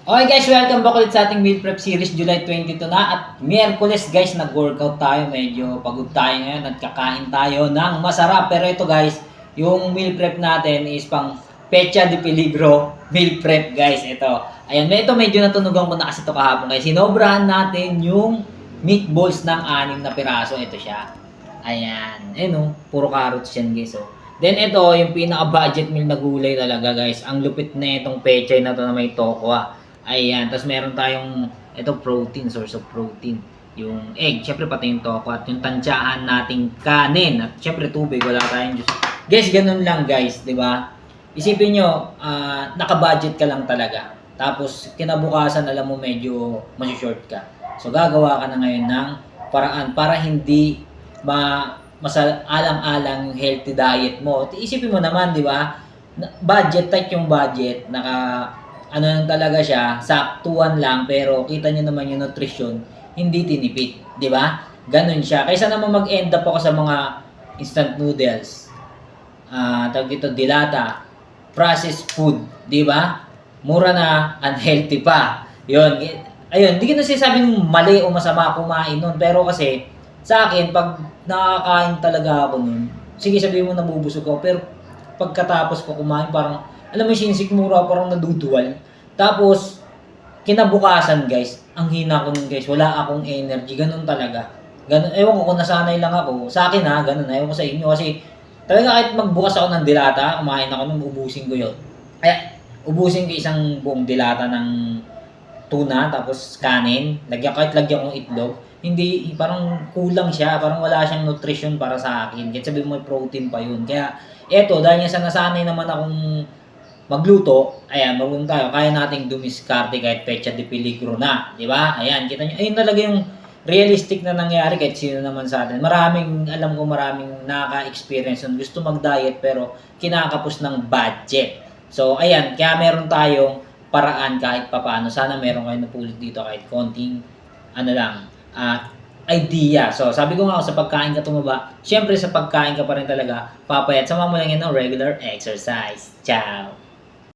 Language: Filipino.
Okay guys, welcome back ulit sa ating meal prep series July 22 na at Miyerkules guys, nag-workout tayo. Medyo pagod tayo ngayon at kakain tayo ng masarap. Pero ito guys, yung meal prep natin is pang Pecha de Peligro meal prep guys. Ito, ayan, ito medyo natunugan ko na kasi ito kahapon guys. Sinobrahan natin yung meatballs ng 6 na piraso. Ito siya. Ayan, puro carrots yan guys. Oh. Then ito, yung pinaka-budget meal na gulay talaga guys. Ang lupit na itong pechay na to na may tokwa. Ayan, tapos meron tayong ito protein, source of protein. Yung egg, syempre pati yung tokwa at yung tansyahan nating kanin at syempre tubig, wala tayong juice. Guys, ganun lang guys, 'di ba? Isipin nyo, naka-budget ka lang talaga. Tapos kinabukasan alam mo medyo short ka. So gagawa ka na ngayon ng paraan para hindi alang-alang yung healthy diet mo. Isipin mo naman, 'di ba? Budget tight yung budget, ano lang talaga siya, saktuan lang, pero kita niyo naman yung nutrition, hindi tinipid, di ba? Ganun siya. Kaysa naman mag-end up ako sa mga instant noodles, tawag dito, dilata, processed food, di ba? Mura na, unhealthy pa. Yun. Ayun, hindi ko na sinasabing mali o masama kumain nun, pero kasi, sa akin, pag nakakain talaga ako nun, sige sabihin mo nabubusog ako, pero pagkatapos ko kumain, parang alam mo yung sinisikmura, parang naduduwal. Tapos, kinabukasan guys, ang hina ko nun guys, wala akong energy, ganun talaga. Ganun, ewan ko kung nasanay lang ako. Sa akin ha, ganun, ewan ko sa inyo kasi talaga kahit magbukas ako ng dilata, kumain ako nung ubusin ko yun. Kaya, ubusin ko isang buong dilata ng tuna, tapos kanin, kahit lagyan kong itlog, hindi, parang kulang siya, parang wala siyang nutrition para sa akin. Kahit sabihin mo may protein pa yun. Kaya, eto, dahil nga sa nasanay naman akong magluto, ayan, marunong tayo, kaya nating dumiskarte kahit pecha de peligro na, di ba? Ayan, kita nyo, ayun talaga yung realistic na nangyari kahit sino naman sa atin. Alam ko maraming nakaka-experience nun, gusto mag-diet pero kinakapos ng budget. So, ayan, kaya meron tayong paraan kahit papaano. Sana meron kayo napulot dito kahit konting, idea. So, sabi ko nga sa pagkain ka tumaba, syempre sa pagkain ka pa rin talaga papayat. Sama mo lang yun ng regular exercise. Ciao!